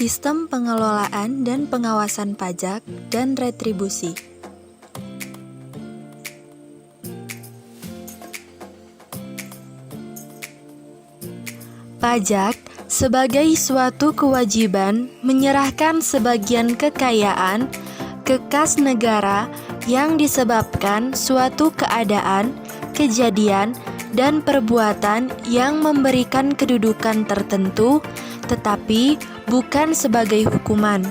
Sistem pengelolaan dan pengawasan pajak dan retribusi. Pajak sebagai suatu kewajiban menyerahkan sebagian kekayaan ke kas negara yang disebabkan suatu keadaan, kejadian, dan perbuatan yang memberikan kedudukan tertentu, tetapi bukan sebagai hukuman,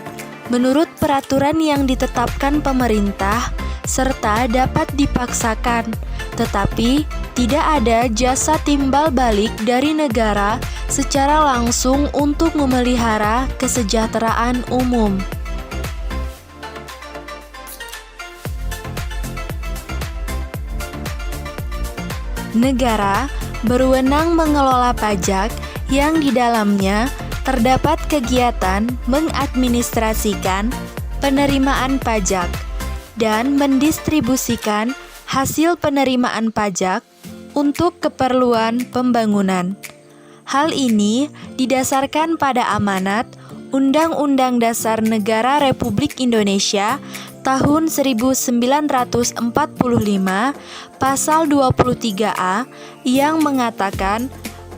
menurut peraturan yang ditetapkan pemerintah, serta dapat dipaksakan, tetapi tidak ada jasa timbal balik dari negara secara langsung untuk memelihara kesejahteraan umum. Negara berwenang mengelola pajak yang di dalamnya terdapat kegiatan mengadministrasikan penerimaan pajak dan mendistribusikan hasil penerimaan pajak untuk keperluan pembangunan. Hal ini didasarkan pada amanat Undang-Undang Dasar Negara Republik Indonesia tahun 1945 pasal 23A yang mengatakan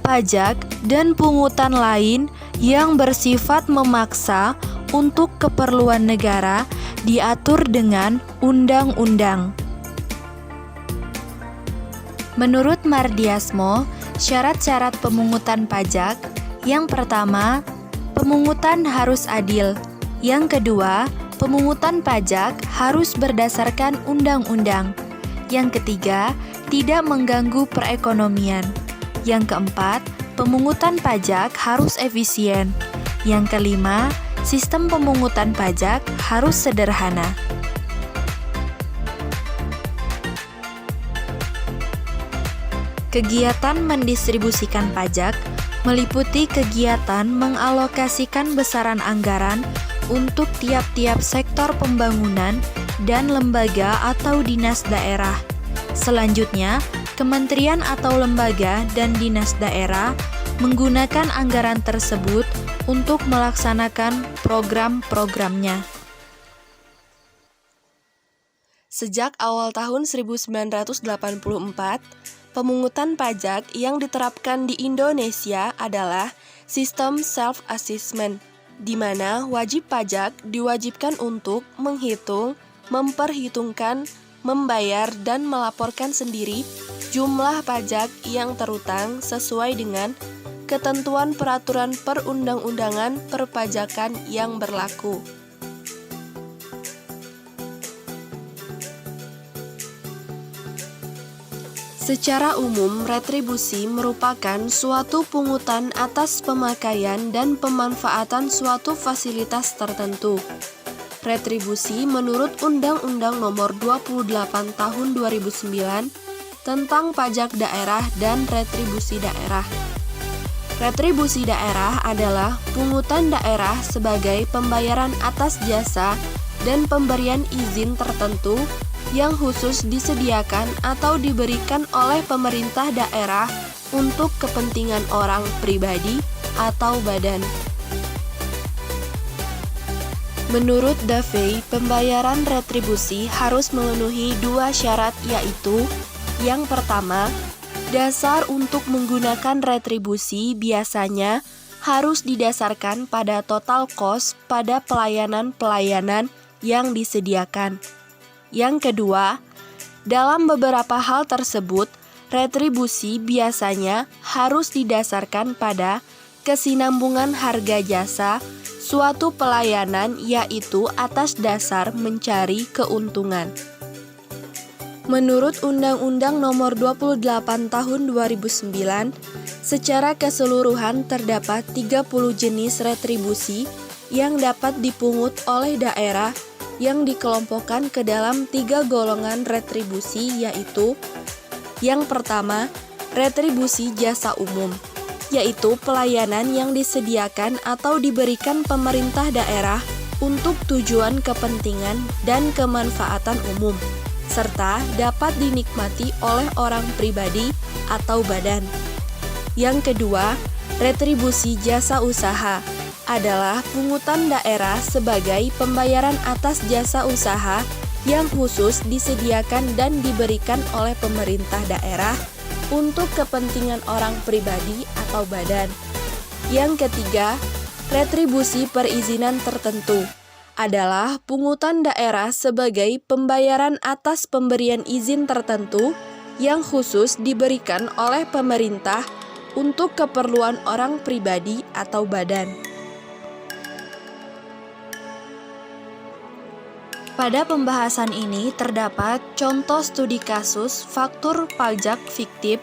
pajak dan pungutan lain yang bersifat memaksa untuk keperluan negara diatur dengan undang-undang. Menurut Mardiasmo, syarat-syarat pemungutan pajak, yang pertama, pemungutan harus adil. Yang kedua, pemungutan pajak harus berdasarkan undang-undang. Yang ketiga, tidak mengganggu perekonomian. Yang keempat, pemungutan pajak harus efisien. Yang kelima, sistem pemungutan pajak harus sederhana. Kegiatan mendistribusikan pajak meliputi kegiatan mengalokasikan besaran anggaran untuk tiap-tiap sektor pembangunan dan lembaga atau dinas daerah. Selanjutnya, kementerian atau lembaga dan dinas daerah menggunakan anggaran tersebut untuk melaksanakan program-programnya. Sejak awal tahun 1984, pemungutan pajak yang diterapkan di Indonesia adalah sistem self-assessment, di mana wajib pajak diwajibkan untuk menghitung, memperhitungkan, membayar, dan melaporkan sendiri jumlah pajak yang terutang sesuai dengan ketentuan peraturan perundang-undangan perpajakan yang berlaku. Secara umum, retribusi merupakan suatu pungutan atas pemakaian dan pemanfaatan suatu fasilitas tertentu. Retribusi menurut Undang-Undang Nomor 28 Tahun 2009 tentang pajak daerah dan retribusi daerah. Retribusi daerah adalah pungutan daerah sebagai pembayaran atas jasa dan pemberian izin tertentu yang khusus disediakan atau diberikan oleh pemerintah daerah untuk kepentingan orang pribadi atau badan. Menurut Davey, pembayaran retribusi harus memenuhi dua syarat, yaitu yang pertama, dasar untuk menggunakan retribusi biasanya harus didasarkan pada total cost pada pelayanan-pelayanan yang disediakan. Yang kedua, dalam beberapa hal tersebut, retribusi biasanya harus didasarkan pada kesinambungan harga jasa suatu pelayanan, yaitu atas dasar mencari keuntungan. Menurut Undang-Undang Nomor 28 Tahun 2009, secara keseluruhan terdapat 30 jenis retribusi yang dapat dipungut oleh daerah yang dikelompokkan ke dalam 3 golongan retribusi, yaitu yang pertama, retribusi jasa umum, yaitu pelayanan yang disediakan atau diberikan pemerintah daerah untuk tujuan kepentingan dan kemanfaatan umum, serta dapat dinikmati oleh orang pribadi atau badan. Yang kedua, retribusi jasa usaha adalah pungutan daerah sebagai pembayaran atas jasa usaha yang khusus disediakan dan diberikan oleh pemerintah daerah untuk kepentingan orang pribadi atau badan. Yang ketiga, retribusi perizinan tertentu adalah pungutan daerah sebagai pembayaran atas pemberian izin tertentu yang khusus diberikan oleh pemerintah untuk keperluan orang pribadi atau badan. Pada pembahasan ini terdapat contoh studi kasus faktur pajak fiktif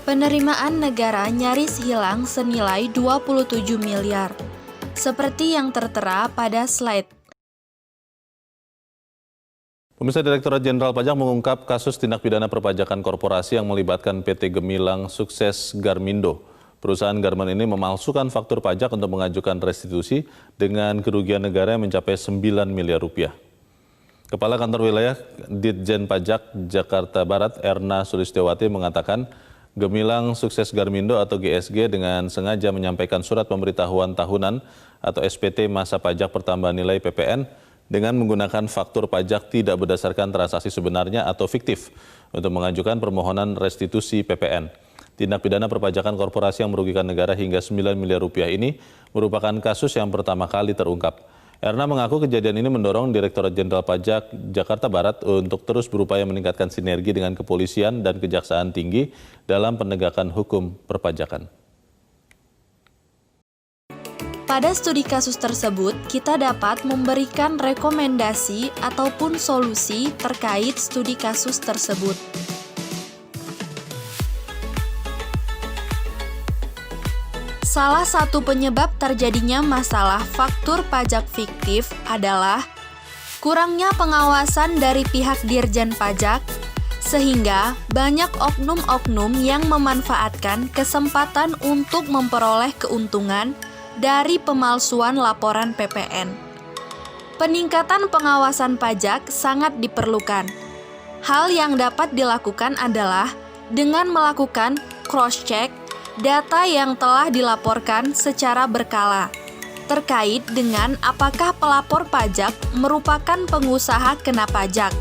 penerimaan negara nyaris hilang senilai 27 miliar, seperti yang tertera pada slide. Pemirsa, Direktorat Jenderal Pajak mengungkap kasus tindak pidana perpajakan korporasi yang melibatkan PT Gemilang Sukses Garmindo. Perusahaan garmen ini memalsukan faktur pajak untuk mengajukan restitusi dengan kerugian negara yang mencapai 9 miliar rupiah. Kepala Kantor Wilayah Ditjen Pajak Jakarta Barat, Erna Sulistiawati, mengatakan Gemilang Sukses Garmindo atau GSG dengan sengaja menyampaikan surat pemberitahuan tahunan atau SPT masa pajak pertambahan nilai PPN dengan menggunakan faktur pajak tidak berdasarkan transaksi sebenarnya atau fiktif untuk mengajukan permohonan restitusi PPN. Tindak pidana perpajakan korporasi yang merugikan negara hingga 9 miliar rupiah ini merupakan kasus yang pertama kali terungkap. Erna mengaku kejadian ini mendorong Direktorat Jenderal Pajak Jakarta Barat untuk terus berupaya meningkatkan sinergi dengan kepolisian dan kejaksaan tinggi dalam penegakan hukum perpajakan. Pada studi kasus tersebut, kita dapat memberikan rekomendasi ataupun solusi terkait studi kasus tersebut. Salah satu penyebab terjadinya masalah faktur pajak fiktif adalah kurangnya pengawasan dari pihak Dirjen Pajak, sehingga banyak oknum-oknum yang memanfaatkan kesempatan untuk memperoleh keuntungan dari pemalsuan laporan PPN. Peningkatan pengawasan pajak sangat diperlukan. Hal yang dapat dilakukan adalah dengan melakukan cross-check data yang telah dilaporkan secara berkala terkait dengan apakah pelapor pajak merupakan pengusaha kena pajak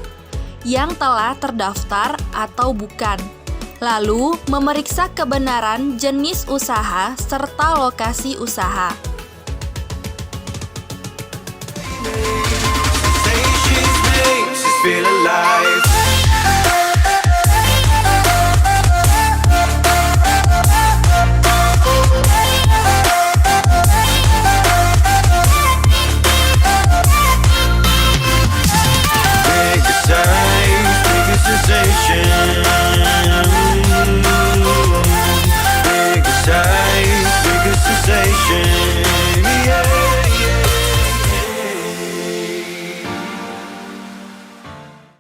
yang telah terdaftar atau bukan. Lalu, memeriksa kebenaran jenis usaha serta lokasi usaha. Feel alive.